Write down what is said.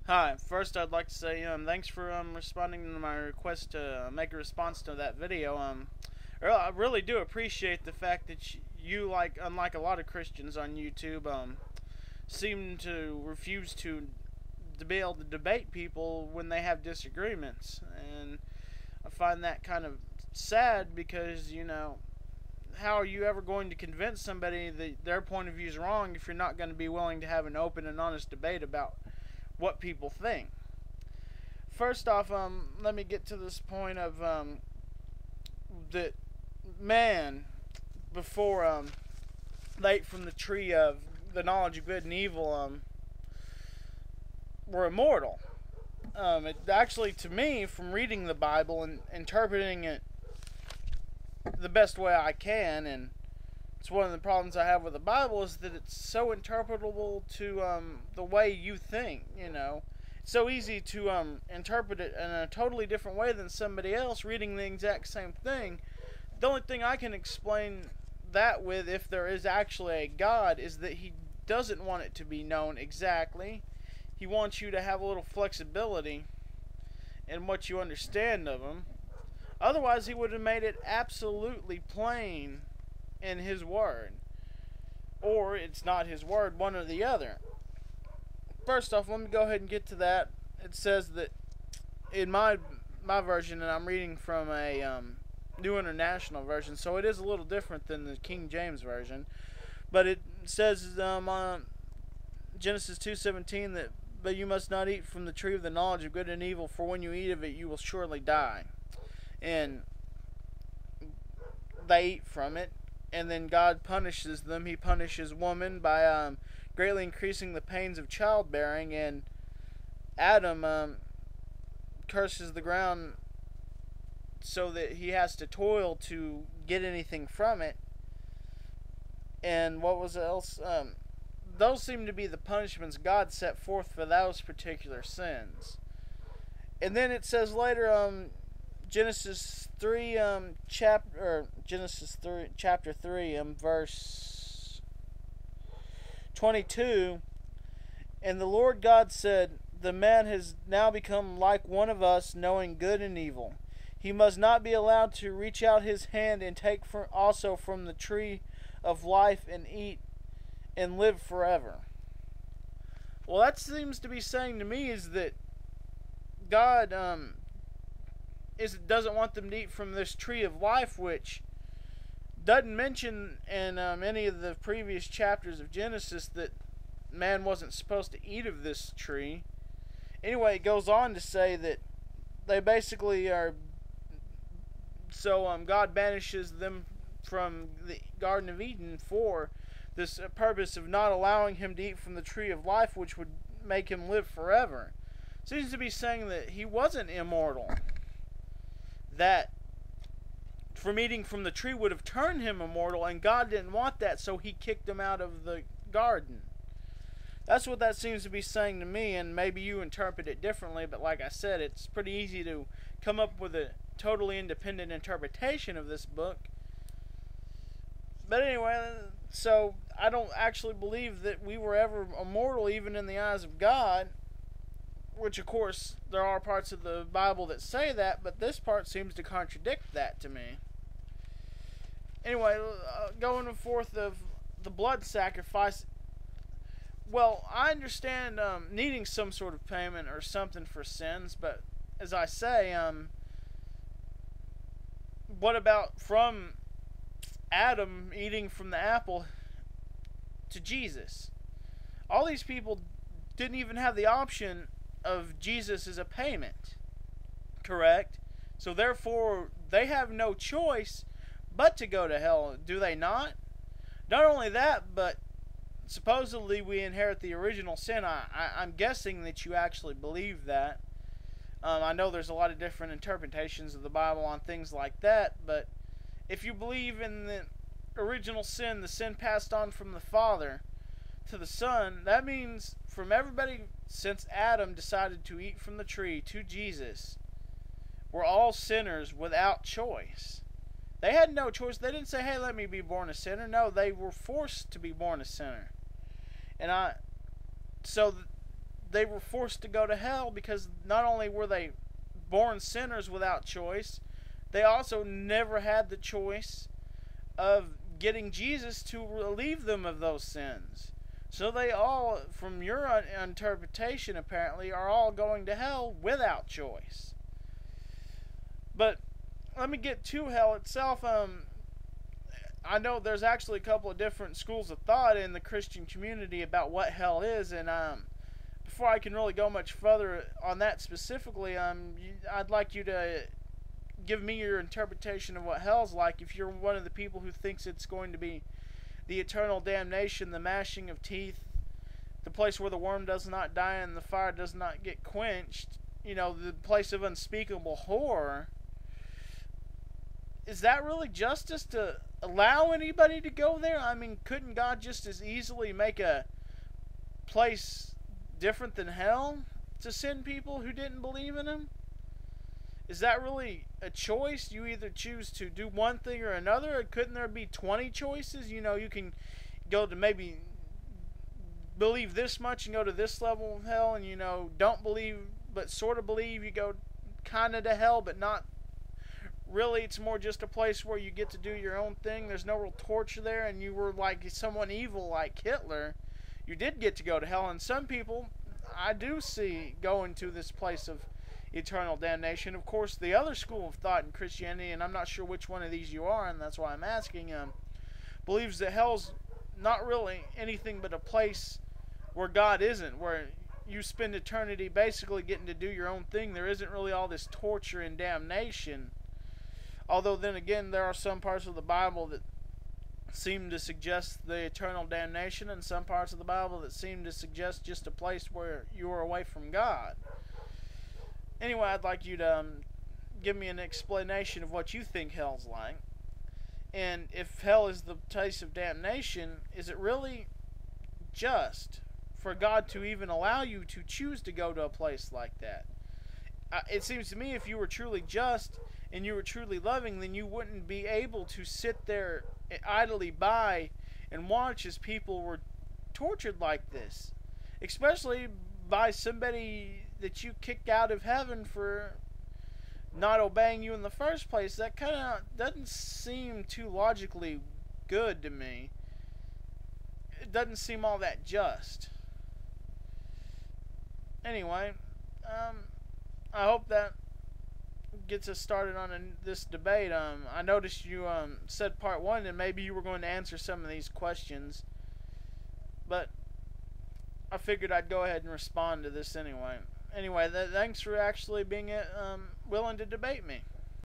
Hi. First, I'd like to say thanks for responding to my request to make a response to that video. I really do appreciate the fact that you, like, unlike a lot of Christians on YouTube, seem to refuse to be able to debate people when they have disagreements, and I find that kind of sad because how are you ever going to convince somebody that their point of view is wrong if you're not going to be willing to have an open and honest debate about what people think? First off, let me get to this point of that man before they ate from the tree of the knowledge of good and evil were immortal. It actually, to me, from reading the Bible and interpreting it the best way I can, and it's one of the problems I have with the Bible is that it's so interpretable to the way you think. It's so easy to interpret it in a totally different way than somebody else reading the exact same thing. The only thing I can explain that with, if there is actually a God, is that He doesn't want it to be known exactly. He wants you to have a little flexibility in what you understand of Him. Otherwise, He would have made it absolutely plain in His Word. Or it's not His Word, one or the other. First off, let me go ahead and get to that. It says that in my version, and I'm reading from a New International Version, so it is a little different than the King James Version. But it says on Genesis 2:17 that, "But you must not eat from the tree of the knowledge of good and evil, for when you eat of it, you will surely die." And they eat from it, and then God punishes them. He punishes woman by greatly increasing the pains of childbearing, and Adam curses the ground so that he has to toil to get anything from it. And what was else? Those seem to be the punishments God set forth for those particular sins. And then it says later, Genesis 3, chapter 3, verse 22. "And the Lord God said, The man has now become like one of us, knowing good and evil. He must not be allowed to reach out his hand and take also from the tree of life and eat and live forever." Well, that seems to be saying to me is that God doesn't want them to eat from this tree of life, which doesn't mention in any of the previous chapters of Genesis that man wasn't supposed to eat of this tree. Anyway, it goes on to say that they basically are. So God banishes them from the Garden of Eden for this purpose of not allowing him to eat from the tree of life, which would make him live forever. Seems to be saying that he wasn't immortal. That from eating from the tree would have turned him immortal, and God didn't want that, so He kicked him out of the garden. That's what that seems to be saying to me, and maybe you interpret it differently, but like I said, it's pretty easy to come up with a totally independent interpretation of this book. But anyway, so I don't actually believe that we were ever immortal even in the eyes of God, which of course there are parts of the Bible that say that, but this part seems to contradict that to me. Anyway, going forth of the blood sacrifice, well, I understand needing some sort of payment or something for sins, but as I say, what about from Adam eating from the apple to Jesus? All these people didn't even have the option of Jesus as a payment, correct? So therefore, they have no choice but to go to hell, do they not? Not only that, but supposedly we inherit the original sin. I'm guessing that you actually believe that. I know there's a lot of different interpretations of the Bible on things like that, but if you believe in the original sin, the sin passed on from the Father to the Son, that means from everybody since Adam decided to eat from the tree to Jesus, we're all sinners without choice. They had no choice. They didn't say, "Hey, let me be born a sinner." No, they were forced to be born a sinner. And so they were forced to go to hell because not only were they born sinners without choice, they also never had the choice of getting Jesus to relieve them of those sins. So they all, from your interpretation apparently, are all going to hell without choice. But let me get to hell itself. I know there's actually a couple of different schools of thought in the Christian community about what hell is, and before I can really go much further on that specifically, I'd like you to give me your interpretation of what hell's like. If you're one of the people who thinks it's going to be the eternal damnation, the gnashing of teeth, the place where the worm does not die and the fire does not get quenched, the place of unspeakable horror, is that really justice to allow anybody to go there? I mean, couldn't God just as easily make a place different than hell to send people who didn't believe in him? Is that really a choice? You either choose to do one thing or another, or couldn't there be 20 choices? You can go to maybe believe this much and go to this level of hell, and don't believe but sort of believe, you go kind of to hell but not really. It's more just a place where you get to do your own thing. There's no real torture there, and you were like someone evil like Hitler, you did get to go to hell. And some people I do see going to this place of eternal damnation. Of course, the other school of thought in Christianity, and I'm not sure which one of these you are, and that's why I'm asking, believes that hell's not really anything but a place where God isn't, where you spend eternity basically getting to do your own thing. There isn't really all this torture and damnation. Although then again, there are some parts of the Bible that seem to suggest the eternal damnation, and some parts of the Bible that seem to suggest just a place where you are away from God. Anyway, I'd like you to give me an explanation of what you think hell's like. And if hell is the place of damnation, is it really just for God to even allow you to choose to go to a place like that? It seems to me if you were truly just and you were truly loving, then you wouldn't be able to sit there idly by and watch as people were tortured like this. Especially by somebody that you kicked out of heaven for not obeying you in the first place. That kind of doesn't seem too logically good to me. It doesn't seem all that just. Anyway, I hope that gets us started on this debate. I noticed you said part 1, and maybe you were going to answer some of these questions, but I figured I'd go ahead and respond to this anyway. Anyway, thanks for actually being willing to debate me.